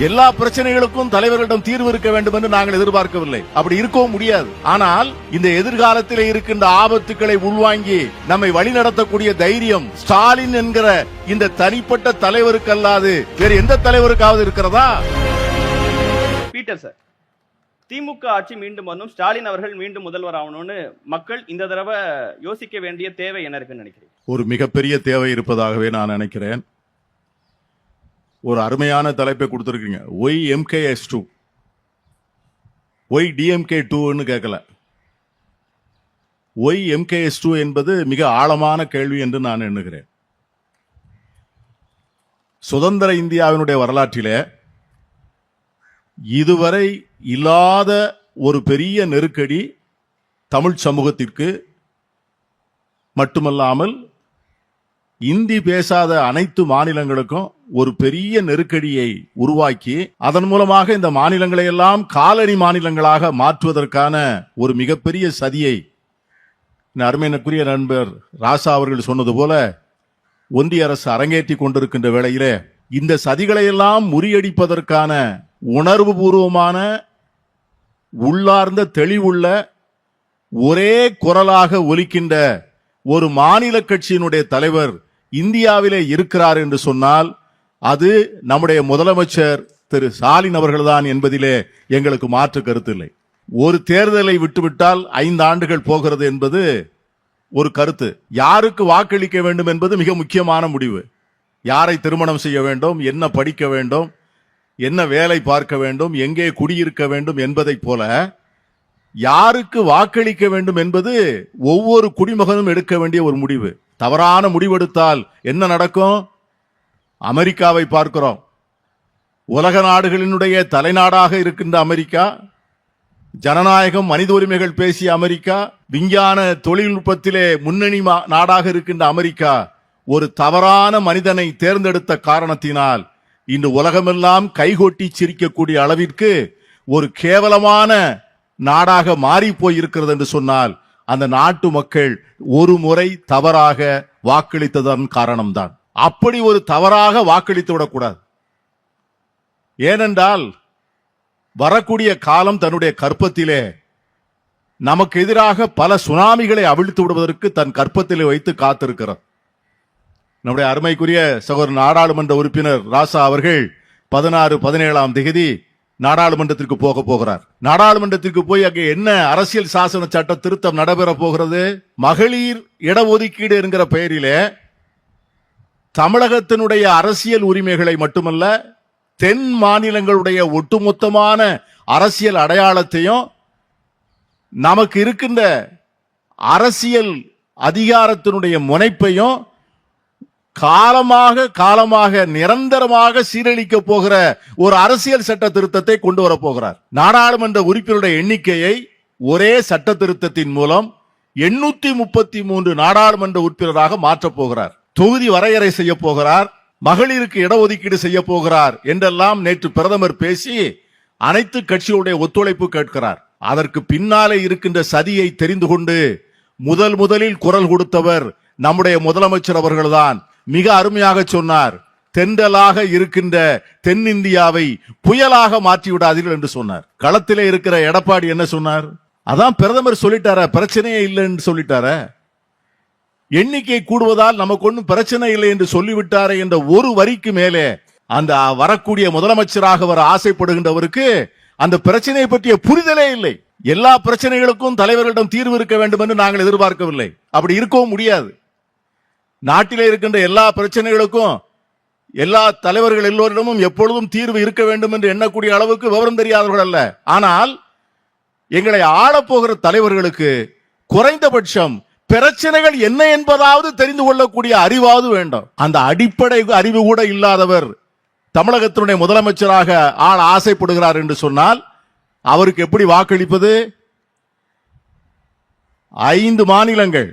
எல்லா பிரச்சனைகளுக்கும் தலைவர்களிடம் தீர்வு இருக்க வேண்டும் என்று நாங்கள் எதிர்பார்க்கவில்லை. அப்படி இருக்கவும் முடியாது. ஆனால் இந்த எதிர்காலத்தில் இருக்கின்ற ஆபத்துக்களை உள்வாங்கி நம்மை வழிநடத்தக்கூடிய தைரியம் ஸ்டாலின் என்கிற இந்த தனிப்பட்ட தலைவருக்கு அல்லாது வேறு எந்த தலைவருக்காவது இருக்கிறதா? பீட்டர் சார், திமுக ஆட்சி மீண்டும் வந்தும் ஸ்டாலின் அவர்கள் மீண்டும் முதல்வர் ஆகணும்னு மக்கள் இந்த தடவை யோசிக்க வேண்டிய தேவை என்ன இருக்குன்னு நினைக்கிறேன்? ஒரு மிகப்பெரிய தேவை இருப்பதாகவே நான் நினைக்கிறேன். ஒரு அருமையான தலைப்பை கொடுத்திருக்கீங்க. ஒய் MKS2, ஒய் DMK2ன்னு கேட்கல. ஒய் MKS2 என்பது மிக ஆழமான கேள்வி என்று நான் எண்ணுகிறேன். சுதந்திர இந்தியாவினுடைய வரலாற்றிலே இதுவரை இல்லாத ஒரு பெரிய நெருக்கடி தமிழ் சமூகத்திற்கு மட்டுமல்லாமல் இந்தி பேசாத அனைத்து மாநிலங்களுக்கும் ஒரு பெரிய நெருக்கடியை உருவாக்கி அதன் மூலமாக இந்த மாநிலங்களை எல்லாம் காலனி மாநிலங்களாக மாற்றுவதற்கான ஒரு மிகப்பெரிய சதியை அருமையினுக்குரிய நண்பர் ராசா அவர்கள் சொன்னது போல ஒன்றிய அரசு அரங்கேற்றி கொண்டிருக்கின்ற வேளையிலே இந்த சதிகளை எல்லாம் முறியடிப்பதற்கான உணர்வு பூர்வமான உள்ளார்ந்த தெளிவுள்ள ஒரே குரலாக ஒலிக்கின்ற ஒரு மாநில கட்சியினுடைய தலைவர் இந்தியாவிலே இருக்கிறார் என்று சொன்னால் அது நம்முடைய முதலமைச்சர் திரு ஸ்டாலின் அவர்கள்தான் என்பதிலே எங்களுக்கு மாற்று கருத்து இல்லை. ஒரு தேர்தலை விட்டுவிட்டால் 5 ஆண்டுகள் போகிறது என்பது ஒரு கருத்து. யாருக்கு வாக்களிக்க வேண்டும் என்பது மிக முக்கியமான முடிவு. யாரை திருமணம் செய்ய வேண்டும், என்ன படிக்க வேண்டும், என்ன வேலை பார்க்க வேண்டும், எங்கே குடியிருக்க வேண்டும் என்பதை போல யாருக்கு வாக்களிக்க வேண்டும் என்பது ஒவ்வொரு குடிமகனும் எடுக்க வேண்டிய ஒரு முடிவு. தவறான முடிவெடுத்தால் என்ன நடக்கும்? அமெரிக்காவை பார்க்கிறோம். உலக நாடுகளினுடைய தலைநாடாக இருக்கின்ற அமெரிக்கா, ஜனநாயகம் மனித உரிமைகள் பேசிய அமெரிக்கா, விஞ்ஞான தொழில்நுட்பத்திலே முன்னணி நாடாக இருக்கின்ற அமெரிக்கா ஒரு தவறான மனிதனை தேர்ந்தெடுத்த காரணத்தினால் இன்று உலகமெல்லாம் கைகொட்டி சிரிக்கக்கூடிய அளவிற்கு ஒரு கேவலமான நாடாக மாறி போயிருக்கிறது என்று சொன்னால் அந்த நாட்டு மக்கள் ஒரு முறை தவறாக வாக்களித்ததன் காரணம்தான். அப்படி ஒரு தவறாக வாக்களித்து விடக்கூடாது. ஏனென்றால் வரக்கூடிய காலம் தன்னுடைய கற்பத்திலே நமக்கு எதிராக பல சுனாமிகளை அவிழ்த்து விடுவதற்கு தன் கற்பத்திலே வைத்து காத்திருக்கிறார். நம்முடைய அருமைக்குரிய சகோதரர் நாடாளுமன்ற உறுப்பினர் ராசா அவர்கள் 16, 17ஆம் தேதி நாடாளுமன்றத்திற்கு போகிறார். நாடாளுமன்றத்திற்கு போய் அங்கே என்ன அரசியல் சாசன சட்ட திருத்தம் நடைபெற போகிறது? மகளிர் இடஒதுக்கீடு என்கிற பெயரிலே தமிழகத்தினுடைய அரசியல் உரிமைகளை மட்டுமல்ல தென் மாநிலங்களுடைய ஒட்டுமொத்தமான அரசியல் அடையாளத்தையும் நமக்கு இருக்கின்ற அரசியல் அதிகாரத்தினுடைய முனைப்பையும் காலமாக நிரந்தரமாக சீரழிக்க போகிற ஒரு அரசியல் சட்ட திருத்தத்தை கொண்டு வர போகிறார். நாடாளுமன்ற உறுப்பினருடைய எண்ணிக்கையை ஒரே சட்ட திருத்தத்தின் மூலம் 833 நாடாளுமன்ற உறுப்பினராக மாற்றப் போகிறார். தொகுதி வரையறை செய்ய போகிறார். மகளிருக்கு இடஒதுக்கீடு செய்ய போகிறார் என்றெல்லாம் நேற்று பிரதமர் பேசி அனைத்து கட்சிகளுடைய ஒத்துழைப்பு கேட்கிறார். அதற்கு பின்னாலே இருக்கின்ற சதியை தெரிந்து கொண்டு முதலில் குரல் கொடுத்தவர் நம்முடைய முதலமைச்சர் அவர்கள்தான். மிக அருமையாக சொன்னார். தென்றலாக இருக்கின்ற தென்னிந்தியாவை புயலாக மாற்றி விடாதீர்கள் என்று சொன்னார். களத்திலே இருக்கிற எடப்பாடி என்ன சொன்னார்? அதான் பிரதமர் சொல்லிட்டார, பிரச்சனையே இல்லைன்னு சொல்லிட்டார. எண்ணிக்கை கூடுவதால் நமக்கு ஒன்றும் பிரச்சனை இல்லை என்று சொல்லிவிட்டாரே என்ற ஒரு வரிக்கு மேலே அந்த வரக்கூடிய முதலமைச்சராக வர ஆசைப்படுகின்றவருக்கு அந்த பிரச்சனையை பற்றிய புரிதலே இல்லை. எல்லா பிரச்சனைகளுக்கும் தலைவர்களிடம் தீர்வு இருக்க வேண்டும் என்று நாங்கள் எதிர்பார்க்கவில்லை. அப்படி இருக்கவும் முடியாது. நாட்டிலே இருக்கின்ற எல்லா பிரச்சனைகளுக்கும் எல்லா தலைவர்கள் எல்லோரிடமும் எப்பொழுதும் தீர்வு இருக்க வேண்டும் என்று எண்ணக்கூடிய அளவுக்கு விவரம் தெரியாதவர்கள் அல்ல. ஆனால் எங்களை ஆளப்போகிற தலைவர்களுக்கு குறைந்தபட்சம் பிரச்சனைகள் என்ன என்பதாவது தெரிந்து கொள்ளக்கூடிய அறிவாவது வேண்டும். அந்த அடிப்படை அறிவு கூட இல்லாதவர் தமிழகத்தினுடைய முதலமைச்சராக ஆள் ஆசைப்படுகிறார் என்று சொன்னால் அவருக்கு எப்படி வாக்களிப்பது? 5 மாநிலங்கள்,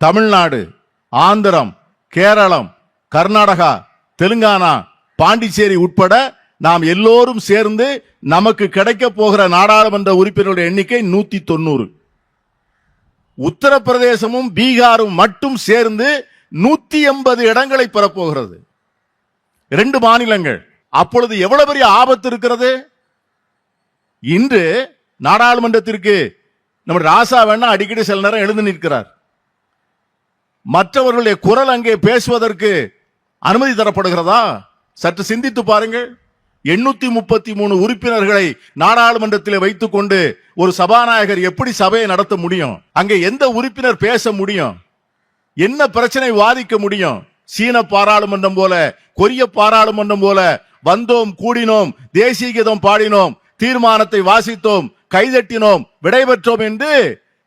தமிழ்நாடு, ஆந்திரம், கேரளம், கர்நாடகா, தெலுங்கானா, பாண்டிச்சேரி உட்பட நாம் எல்லோரும் சேர்ந்து நமக்கு கிடைக்க போகிற நாடாளுமன்ற உறுப்பினர்களுடைய எண்ணிக்கை 190. உத்தரப்பிரதேசமும் பீகாரும் மட்டும் சேர்ந்து 180 இடங்களை பெறப்போகிறது. 2 மாநிலங்கள். அப்பொழுது எவ்வளவு பெரிய ஆபத்து இருக்கிறது. இன்று நாடாளுமன்றத்திற்கு நம்ம ராசா வேணா அடிக்கடி சில நேரம் எழுந்து நிற்கிறார். மற்றவர்களுடைய குரல் அங்கே பேசுவதற்கு அனுமதி தரப்படுகிறதா? சற்று சிந்தித்து பாருங்கள். 833 உறுப்பினர்களை நாடாளுமன்றத்தில் வைத்துக் கொண்டு ஒரு சபாநாயகர் எப்படி சபையை நடத்த முடியும்? அங்கே எந்த உறுப்பினர் பேச முடியும்? என்ன பிரச்சனை வாதிக்க முடியும்? சீன பாராளுமன்றம் போல, கொரிய பாராளுமன்றம் போல வந்தோம், கூடினோம், தேசிய கீதம் பாடினோம், தீர்மானத்தை வாசித்தோம், கைதட்டினோம், விடைபெற்றோம் என்று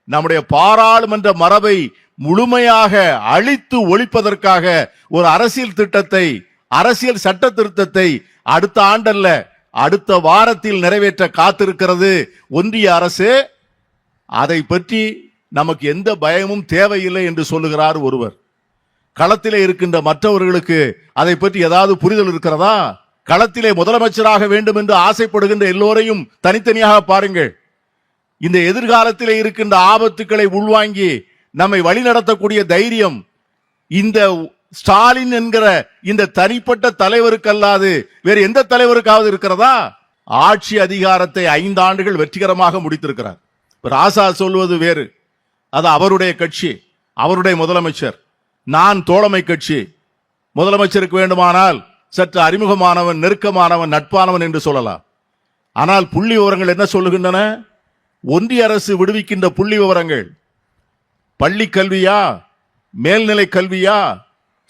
நம்முடைய பாராளுமன்ற மரபை முழுமையாக அழித்து ஒழிப்பதற்காக ஒரு அரசியல் திட்டத்தை, அரசியல் சட்ட திருத்தத்தை அடுத்த ஆண்டல்ல அடுத்த வாரத்தில் நிறைவேற்ற காத்திருக்கிறது ஒன்றிய அரசு. அதை பற்றி நமக்கு எந்த பயமும் தேவையில்லை என்று சொல்லுகிறார் ஒருவர். களத்திலே இருக்கின்ற மற்றவர்களுக்கு அதை பற்றி ஏதாவது புரிதல் இருக்கிறதா? களத்திலே முதலமைச்சராக வேண்டும் என்று ஆசைப்படுகின்ற எல்லோரையும் தனித்தனியாக பாருங்கள். இந்த எதிர்காலத்திலே இருக்கின்ற ஆபத்துக்களை உள்வாங்கி நம்மை வழிநடத்தக்கூடிய தைரியம் இந்த ஸ்டாலின் என்கிற இந்த தனிப்பட்ட தலைவருக்கு அல்லாது வேறு எந்த தலைவருக்காவது இருக்கிறதா? ஆட்சி அதிகாரத்தை 5 ஆண்டுகள் வெற்றிகரமாக முடித்திருக்கிறார். ராசா சொல்வது வேறு, அது அவருடைய கட்சி, அவருடைய முதலமைச்சர். நான் தோழமை கட்சி. முதலமைச்சருக்கு வேண்டுமானால் சற்று அறிமுகமானவன், நெருக்கமானவன், நட்பானவன் என்று சொல்லலாம். ஆனால் புள்ளி விவரங்கள் என்ன சொல்லுகின்றன? ஒன்றிய அரசு விடுவிக்கின்ற புள்ளி விவரங்கள் பள்ளி கல்வியா, மேல்நிலை கல்வியா,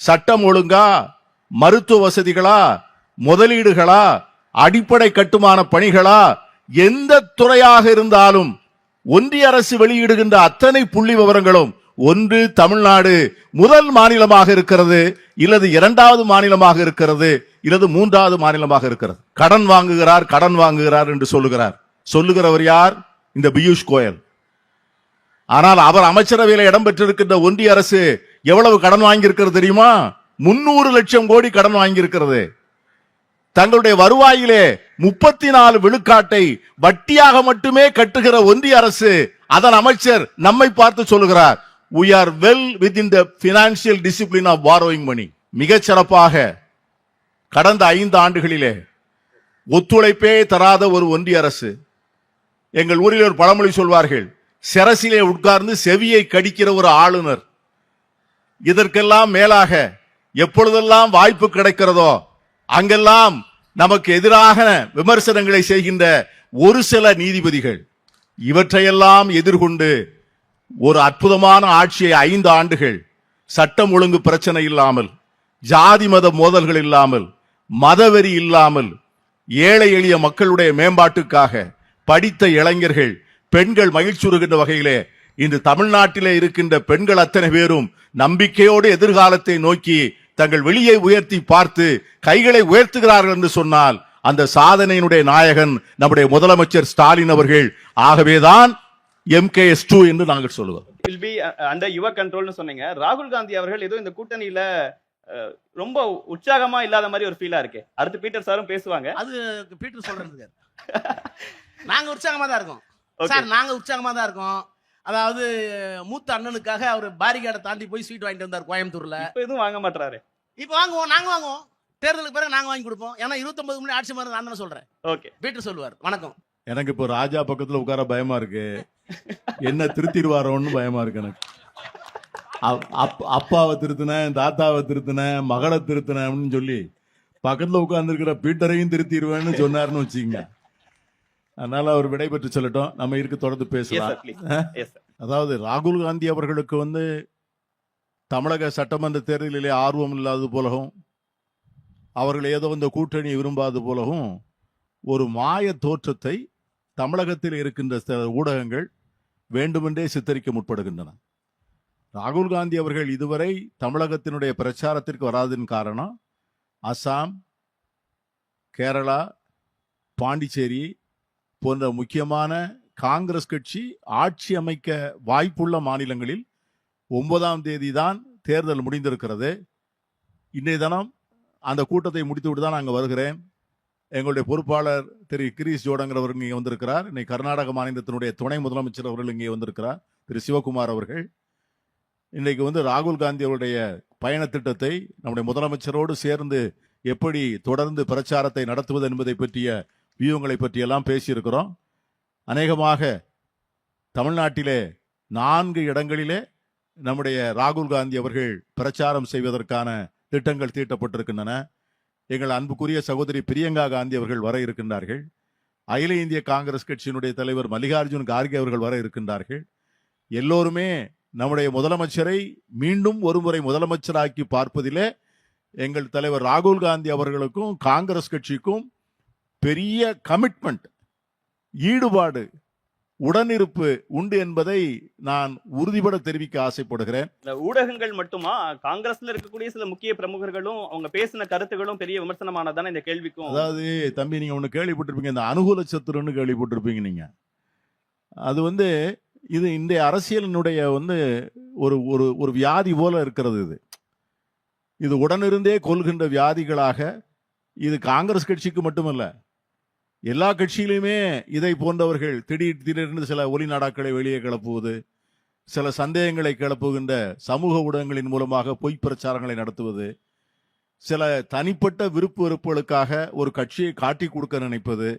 சட்டம் ஒழுங்கா, மருத்துவ வசதிகளா, முதலீடுகளா, அடிப்படை கட்டுமான பணிகளா, எந்த துறையாக இருந்தாலும் ஒன்றிய அரசு வெளியிடுகின்ற அத்தனை புள்ளி விவரங்களும் ஒன்று தமிழ்நாடு முதல் மாநிலமாக இருக்கிறது, இல்லது 2வது மாநிலமாக இருக்கிறது, இல்லது 3வது மாநிலமாக இருக்கிறது. கடன் வாங்குகிறார், கடன் வாங்குகிறார் என்று சொல்லுகிறார். சொல்லுகிறவர் யார்? இந்த பியூஷ் கோயல். ஆனால் அவர் அமைச்சரவையில் இடம்பெற்றிருக்கின்ற ஒன்றிய அரசு எவ்வளவு கடன் வாங்கியிருக்கிறது தெரியுமா? 300 லட்சம் கோடி கடன் வாங்கியிருக்கிறது. தங்களுடைய வருவாயிலே 34 விழுக்காட்டை வட்டியாக மட்டுமே கட்டுகிற ஒன்றிய அரசு, அதன் அமைச்சர் நம்மை பார்த்து சொல்லுகிறார், we are well within the financial discipline of borrowing money. மிகச் சிறப்பாக கடந்த 5 ஆண்டுகளிலே ஒத்துழைப்பே தராத ஒரு ஒன்றிய அரசு. எங்கள் ஊரில் ஒரு பழமொழி சொல்வார்கள், செரசிலே உட்கார்ந்து செவியை கடிக்கிற ஒரு ஆளுநர். இதற்கெல்லாம் மேலாக எப்பொழுதெல்லாம் வாய்ப்பு கிடைக்கிறதோ அங்கெல்லாம் நமக்கு எதிராக விமர்சனங்களை செய்கின்ற ஒரு சில நீதிபதிகள். இவற்றையெல்லாம் எதிர்கொண்டு ஒரு அற்புதமான ஆட்சியை 5 ஆண்டுகள் சட்டம் ஒழுங்கு பிரச்சனை இல்லாமல், ஜாதி மத மோதல்கள் இல்லாமல், மதவெறி இல்லாமல், ஏழை எளிய மக்களுடைய மேம்பாட்டுக்காக படித்த இளைஞர்கள், பெண்கள் மகிழ்ச்சியுறுகின்ற வகையிலே இன்று தமிழ்நாட்டிலே இருக்கின்ற பெண்கள் அத்தனை பேரும் நம்பிக்கையோடு எதிர்காலத்தை நோக்கி தங்கள் வெளியை உயர்த்தி பார்த்து கைகளை உயர்த்துகிறார்கள் என்று சொன்னால் அந்த சாதனையினுடைய நாயகன் நம்முடைய முதலமைச்சர் ஸ்டாலின் அவர்கள். ஆகவேதான் MKS2 என்று நாங்கள் சொல்லுவோம். will be under your control னு சொன்னீங்க. ராகுல் காந்தி அவர்கள் ஏதோ இந்த கூட்டணியில ரொம்ப உற்சாகமா இல்லாத மாதிரி ஒரு ஃபீலா இருக்கு. அடுத்து பீட்டர் சாரும் பேசுவாங்க. அது பீட்டர் சொல்றதுக்கு நாங்க உற்சாகமா தான் இருக்கோம் சார். நாங்க உற்சாகமா தான் இருக்கோம். அதாவது மூத்த அண்ணனுக்காக அவர் பாரிகார்டை தாண்டி போய் ஸ்வீட் வாங்கிட்டு வந்தார் கோயம்புத்தூர்ல. இப்ப எதுவும் வாங்க மாட்டாரு. இப்ப வாங்குவோம், நாங்க வாங்குவோம். தேர்தலுக்கு பிறகு நாங்க வாங்கி கொடுப்போம். ஏன்னா 29 மணி ஆட்சி மாறு நான் சொல்றேன். ஓகே, பீட்டர் சொல்லுவார். வணக்கம். எனக்கு இப்போ ராஜா பக்கத்துல உட்கார பயமா இருக்கு. என்ன திருத்திடுவாரோன்னு பயமா இருக்கு எனக்கு. அப்பாவை திருத்தினேன், தாத்தாவை திருத்தினேன், மகளை திருத்தினேன்னு சொல்லி பக்கத்துல உட்கார்ந்து இருக்கிற பீட்டரையும் திருத்திடுவேன்னு சொன்னாருன்னு வச்சுங்க. அதனால அவர் விடைபெற்று சொல்லட்டும், நம்ம இருக்கு தொடர்ந்து பேசலாம். அதாவது ராகுல் காந்தி அவர்களுக்கு தமிழக சட்டமன்ற தேர்தலிலே ஆர்வம் இல்லாதது போலவும், அவர்கள் ஏதோ இந்த கூட்டணி விரும்பாதது போலவும் ஒரு மாய தோற்றத்தை தமிழகத்தில் இருக்கின்ற ஊடகங்கள் வேண்டுமென்றே சித்தரிக்க முற்படுகின்றன. ராகுல் காந்தி அவர்கள் இதுவரை தமிழகத்தினுடைய பிரச்சாரத்திற்கு வராததின் காரணம் அசாம், கேரளா, பாண்டிச்சேரி போன்ற முக்கியமான காங்கிரஸ் கட்சி ஆட்சி அமைக்க வாய்ப்புள்ள மாநிலங்களில் 9ஆம் தேதி தான் தேர்தல் முடிந்திருக்கிறது. இன்றைய தினம் அந்த கூட்டத்தை முடித்துவிட்டு தான் நாங்கள் வருகிறேன். எங்களுடைய பொறுப்பாளர் திரு கிரீஷ் ஜோடங்கிறவர் இங்கே வந்திருக்கிறார். இன்னைக்கு கர்நாடக மாநிலத்தினுடைய துணை முதலமைச்சர் அவர்கள் இங்கே வந்திருக்கிறார், திரு சிவகுமார் அவர்கள். இன்றைக்கு ராகுல் காந்தி அவருடைய பயண திட்டத்தை நம்முடைய முதலமைச்சரோடு சேர்ந்து எப்படி தொடர்ந்து பிரச்சாரத்தை நடத்துவது என்பதை பற்றிய வியூகங்களை பற்றியெல்லாம் பேசியிருக்கிறோம். அநேகமாக தமிழ்நாட்டிலே 4 இடங்களிலே நம்முடைய ராகுல் காந்தி அவர்கள் பிரச்சாரம் செய்வதற்கான திட்டங்கள் தீட்டப்பட்டிருக்கின்றன. எங்கள் அன்புக்குரிய சகோதரி பிரியங்கா காந்தி அவர்கள் வர இருக்கின்றார்கள். அகில இந்திய காங்கிரஸ் கட்சியினுடைய தலைவர் மல்லிகார்ஜுன் கார்கே அவர்கள் வர இருக்கின்றார்கள். எல்லோருமே நம்முடைய முதலமைச்சரை மீண்டும் ஒருமுறை முதலமைச்சராக்கி பார்ப்பதிலே எங்கள் தலைவர் ராகுல் காந்தி அவர்களுக்கும் காங்கிரஸ் கட்சிக்கும் பெரிய கமிட்மெண்ட், ஈடுபாடு, உடனிருப்பு உண்டு என்பதை நான் உறுதிபட தெரிவிக்க ஆசைப்படுகிறேன். இந்த ஊடகங்கள் மட்டுமா, காங்கிரஸ்ல இருக்கக்கூடிய சில முக்கிய பிரமுகர்களும் அவங்க பேசின கருத்துகளும் பெரிய விமர்சனமானதான இந்த கேள்விக்கும். அதாவது தம்பி, நீங்க ஒண்ணு கேள்விப்பட்டிருப்பீங்க, இந்த அனுகூல சத்துருன்னு கேள்விப்பட்டிருப்பீங்க நீங்க. அது இது இன்றைய அரசியலினுடைய ஒரு ஒரு ஒரு வியாதி போல இருக்கிறது. இது உடனிருந்தே கொள்கின்ற வியாதிகளாக இது காங்கிரஸ் கட்சிக்கு மட்டுமல்ல, எல்லா கட்சியிலுமே இதை போன்றவர்கள் திடீர்னு சில ஒளிநாடாக்களை வெளியே கிளப்புவது, சில சந்தேகங்களை கிளப்புகின்ற சமூக ஊடகங்களின் மூலமாக பொய் பிரச்சாரங்களை நடத்துவது, சில தனிப்பட்ட விருப்பு வெறுப்புகளுக்காக ஒரு கட்சியை காட்டி கொடுக்க நினைப்பது,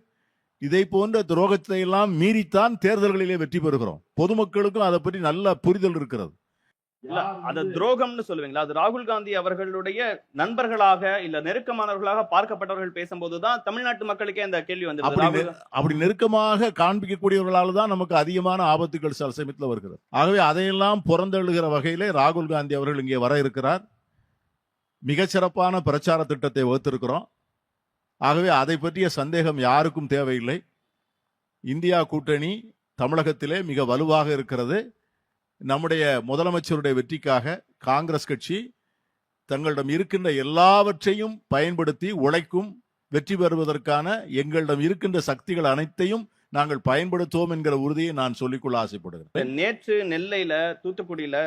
இதை போன்ற துரோகத்தை எல்லாம் மீறித்தான் தேர்தல்களிலே வெற்றி பெறுகிறோம். பொதுமக்களுக்கும் அதை பற்றி நல்ல புரிதல் இருக்கிறது. இல்ல, அது துரோகம்னு சொல்லுவீங்களா? அது ராகுல் காந்தி அவர்களுடைய நண்பர்களாக இல்ல நெருக்கமானவர்களாக பார்க்கப்பட்டவர்கள் பேசும்போதுதான் தமிழ்நாட்டு மக்களுக்கே அந்த கேள்வி வந்து அப்படி நெருக்கமாக காண்பிக்கக்கூடியவர்களால் தான் நமக்கு அதிகமான ஆபத்துகள் சில சமயத்தில் வருகிறது. ஆகவே அதையெல்லாம் புறந்தள்ளுகிற வகையிலே ராகுல் காந்தி அவர்கள் இங்கே வர இருக்கிறார். மிகச்சிறப்பான பிரச்சார திட்டத்தை வகுத்திருக்கிறோம். ஆகவே அதை பற்றிய சந்தேகம் யாருக்கும் தேவையில்லை. இந்தியா கூட்டணி தமிழகத்திலே மிக வலுவாக இருக்கிறது. நம்முடைய முதலமைச்சருடைய வெற்றிக்காக காங்கிரஸ் கட்சி தங்களிடம் இருக்கின்ற எல்லாவற்றையும் பயன்படுத்தி உழைக்கும். வெற்றி பெறுவதற்கான எங்களிடம் இருக்கின்ற சக்திகள் அனைத்தையும் நாங்கள் பயன்படுத்துவோம் என்கிற உறுதியை நான் சொல்லிக்கொள்ள ஆசைப்படுகிறேன். நேற்று நெல்லையில, தூத்துக்குடியில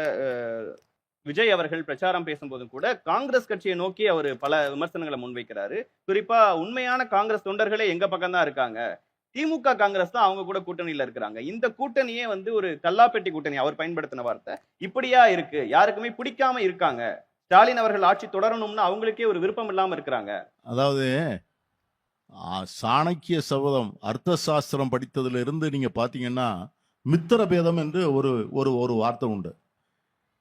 விஜய் அவர்கள் பிரச்சாரம் பேசும்போதும் கூட காங்கிரஸ் கட்சியை நோக்கி அவர் பல விமர்சனங்களை முன்வைக்கிறாரு. குறிப்பா உண்மையான காங்கிரஸ் தொண்டர்களே எங்க பக்கம் தான் இருக்காங்க, திமுக காங்கிரஸ் தான் அவங்க கூட கூட்டணியில இருக்கிறாங்க. இந்த கூட்டணியே ஒரு கல்லாப்பெட்டி கூட்டணி, அவர் பயன்படுத்தின வார்த்தை. இப்படியா இருக்கு, யாருக்குமே பிடிக்காம இருக்காங்க, ஸ்டாலின் அவர்கள் ஆட்சி தொடரணும்னு அவங்களுக்கே ஒரு விருப்பம் இல்லாம இருக்கிறாங்க. அதாவது சாணக்கிய சபதம் அர்த்த சாஸ்திரம் படித்ததுல இருந்து நீங்க பாத்தீங்கன்னா மித்திர பேதம் என்று ஒரு வார்த்தை உண்டு.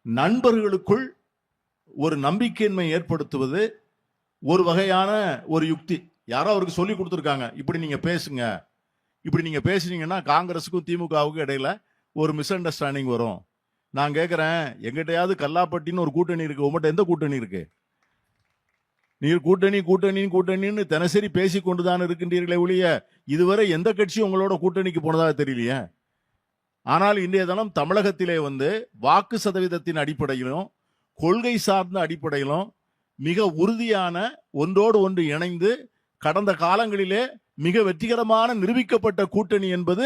நண்பர்களுக்குள் ஒரு நம்பிக்கையின்மை ஏற்படுத்துவது ஒரு வகையான ஒரு யுக்தி. யாரோ அவருக்கு சொல்லி கொடுத்துருக்காங்க, இப்படி நீங்க பேசுங்க, இப்படி நீங்க பேசுனீங்கன்னா காங்கிரஸுக்கும் திமுகவுக்கும் இடையில ஒரு மிஸ் அண்டர்ஸ்டாண்டிங் வரும். நான் கேட்கிறேன், எங்கிட்டயாவது கல்லாப்பட்டின்னு ஒரு கூட்டணி இருக்கு, உங்கள்கிட்ட எந்த கூட்டணி இருக்கு? நீர் கூட்டணின்னு தினசரி பேசி கொண்டுதான் இருக்கின்றீர்களே ஒழிய இதுவரை எந்த கட்சியும் உங்களோட கூட்டணிக்கு போனதாக தெரியலையே. ஆனால் இன்றைய தினம் தமிழகத்திலே வாக்கு சதவீதத்தின் அடிப்படையிலும் கொள்கை சார்ந்த அடிப்படையிலும் மிக உறுதியான ஒன்றோடு ஒன்று இணைந்து கடந்த காலங்களிலே மிக வெற்றிகரமான நிரூபிக்கப்பட்ட கூட்டணி என்பது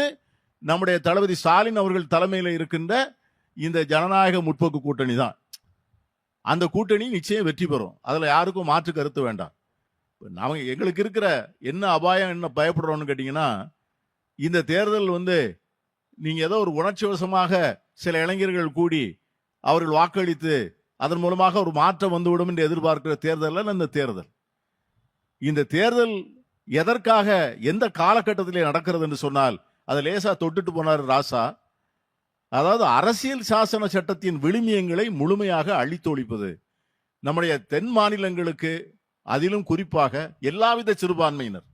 நம்முடைய தளபதி ஸ்டாலின் அவர்கள் தலைமையில் இருக்கின்ற இந்த ஜனநாயக முற்போக்கு கூட்டணி தான். அந்த கூட்டணி நிச்சயம் வெற்றி பெறும், அதுல யாருக்கும் மாற்று கருத்து வேண்டாம். எங்களுக்கு இருக்கிற என்ன அபாயம், என்ன பயப்படுறோம்னு கேட்டீங்கன்னா, இந்த தேர்தல் நீங்க ஏதோ ஒரு உணர்ச்சி வசமாக சில இளைஞர்கள் கூடி அவர்கள் வாக்களித்து அதன் மூலமாக ஒரு மாற்றம் வந்துவிடும் என்று எதிர்பார்க்கிற தேர்தல் இந்த தேர்தல் எதற்காக எந்த காலகட்டத்திலே நடக்கிறது என்று சொன்னால் அதை லேசா தொட்டுட்டு போனார் ராசா. அதாவது அரசியல் சாசன சட்டத்தின் விழுமியங்களை முழுமையாக அழித்தொழிப்பது. நம்முடைய தென் மாநிலங்களுக்கு, அதிலும் குறிப்பாக எல்லாவித சிறுபான்மையினர்,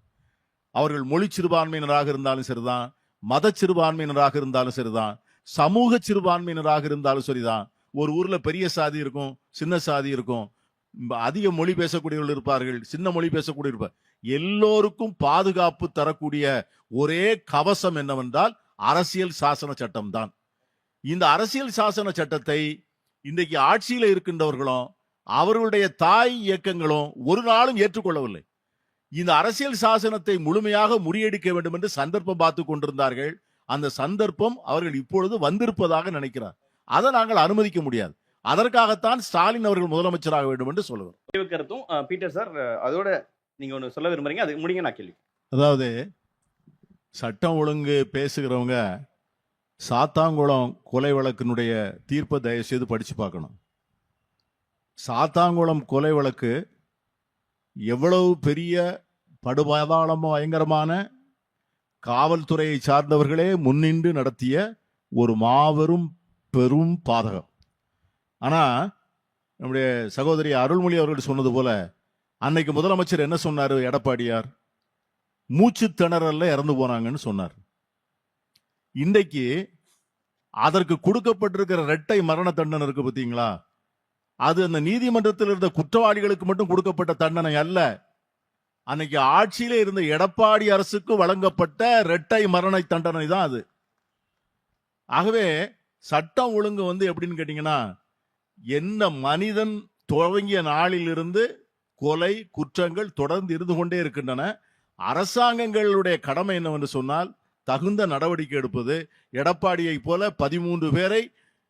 அவர்கள் மொழி சிறுபான்மையினராக இருந்தாலும் சரிதான், மத சிறுபான்மையினராக இருந்தாலும் சரிதான், சமூக சிறுபான்மையினராக இருந்தாலும் சரிதான். ஒரு ஊர்ல பெரிய சாதி இருக்கும், சின்ன சாதி இருக்கும், அதிக மொழி பேசக்கூடியவர்கள் இருப்பார்கள், சின்ன மொழி பேசக்கூடிய இருப்பார். எல்லோருக்கும் பாதுகாப்பு தரக்கூடிய ஒரே கவசம் என்னவென்றால் அரசியல் சாசன சட்டம் தான். இந்த அரசியல் சாசன சட்டத்தை இன்றைக்கு ஆட்சியில் இருக்கின்றவர்களும் அவர்களுடைய தாய் இயக்கங்களும் ஒரு நாளும் ஏற்றுக்கொள்ளவில்லை. இந்த அரசியல் சாசனத்தை முழுமையாக முறியடிக்க வேண்டும் என்று சந்தர்ப்பம் பார்த்து கொண்டிருந்தார்கள். அந்த சந்தர்ப்பம் அவர்கள் இப்பொழுது வந்திருப்பதாக நினைக்கிறார். அதை நாங்கள் அனுமதிக்க முடியாது. அதற்காகத்தான் ஸ்டாலின் அவர்கள் முதலமைச்சராக வேண்டும் என்று சொல்லுவார். கருத்தும் பீட்டர் சார், அதோட நீங்க ஒன்று சொல்ல விரும்புறீங்க, அது முடிங்க, நான் கேள்வி. அதாவது சட்டம் ஒழுங்கு பேசுகிறவங்க சாத்தாங்குளம் கொலை வழக்கினுடைய தீர்ப்பை தயவு செய்து படிச்சு பார்க்கணும். சாத்தாங்குளம் கொலை வழக்கு எவ்வளவு பெரிய படுபாதாளமோ பயங்கரமான காவல்துறையை சார்ந்தவர்களே முன்னின்று நடத்திய ஒரு மாபெரும் பெரும் பாதகம். ஆனா நம்முடைய சகோதரி அருள்மொழி அவர்கள் சொன்னது போல அன்னைக்கு முதலமைச்சர் என்ன சொன்னாரு? எடப்பாடியார் மூச்சு திணறல்ல இறந்து போனாங்கன்னு சொன்னார். இன்றைக்கு அதற்கு கொடுக்கப்பட்டிருக்கிற இரட்டை மரண தண்டனை இருக்கு பார்த்தீங்களா, அது அந்த நீதிமன்றத்தில் இருந்த குற்றவாளிகளுக்கு மட்டும் கொடுக்கப்பட்ட தண்டனை அல்ல, அன்னைக்கு ஆட்சியிலே இருந்த எடப்பாடி அரசுக்கு வழங்கப்பட்ட இரட்டை மரண தண்டனை தான் அது. ஆகவே சட்டம் ஒழுங்கு எப்படின்னு கேட்டீங்கன்னா, என்ன மனிதன் துவங்கிய நாளிலிருந்து கொலை குற்றங்கள் தொடர்ந்து இருந்து கொண்டே இருக்கின்றன. அரசாங்கங்களுடைய கடமை என்னவென்று சொன்னால் தகுந்த நடவடிக்கை எடுப்பது. எடப்பாடியை போல 13 பேரை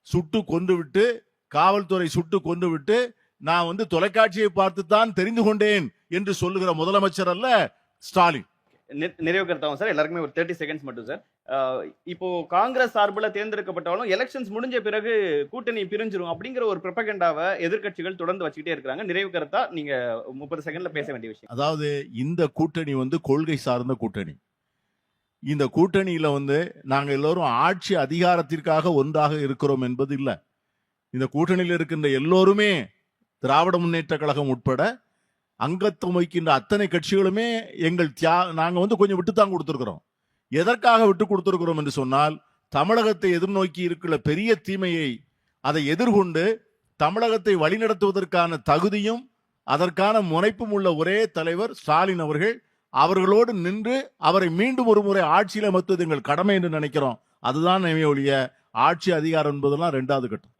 சுட்டு கொன்றுவிட்டு, காவல்துறை சுட்டு கொன்றுவிட்டு, நான் தொலைக்காட்சியை பார்த்துத்தான் தெரிந்து கொண்டேன் என்று சொல்லுகிற முதலமைச்சர் அல்ல ஸ்டாலின். நிறைவு கருத்தாகும் சார். எல்லாருக்குமே ஒரு 30 செகண்ட்ஸ் மட்டும் சார். இப்போ காங்கிரஸ் சார்பில் தேர்ந்தெடுக்கப்பட்டாலும் எலெக்ஷன்ஸ் முடிஞ்ச பிறகு கூட்டணி பிரிஞ்சிரும் அப்படிங்கிற ஒரு ப்ரொபகண்டாவை எதிர்க்கட்சிகள் தொடர்ந்து வச்சுக்கிட்டே இருக்காங்க. நிறைவு கருத்தா நீங்க 30 செகண்ட்ல பேச வேண்டிய விஷயம். அதாவது இந்த கூட்டணி கொள்கை சார்ந்த கூட்டணி. இந்த கூட்டணியில நாங்க எல்லோரும் ஆட்சி அதிகாரத்திற்காக ஒன்றாக இருக்கிறோம் என்பது இல்லை. இந்த கூட்டணியில் இருக்கின்ற எல்லோருமே திராவிட முன்னேற்ற கழகம் உட்பட அங்கத்துவம் வைக்கின்ற அத்தனை கட்சிகளுமே நாங்க கொஞ்சம் விட்டுத்தான் கொடுத்திருக்கிறோம். எதற்காக விட்டு கொடுத்திருக்கிறோம் என்று சொன்னால், தமிழகத்தை எதிர்நோக்கி இருக்கிற பெரிய தீமையை அதை எதிர்கொண்டு தமிழகத்தை வழிநடத்துவதற்கான தகுதியும் அதற்கான முனைப்பும் உள்ள ஒரே தலைவர் ஸ்டாலின் அவர்கள். அவர்களோடு நின்று அவரை மீண்டும் ஒரு முறை ஆட்சியில் அமர்த்துவது எங்கள் கடமை என்று நினைக்கிறோம். அதுதான் ஒழிய ஆட்சி அதிகாரம் என்பதெல்லாம் 2வது கட்டம்.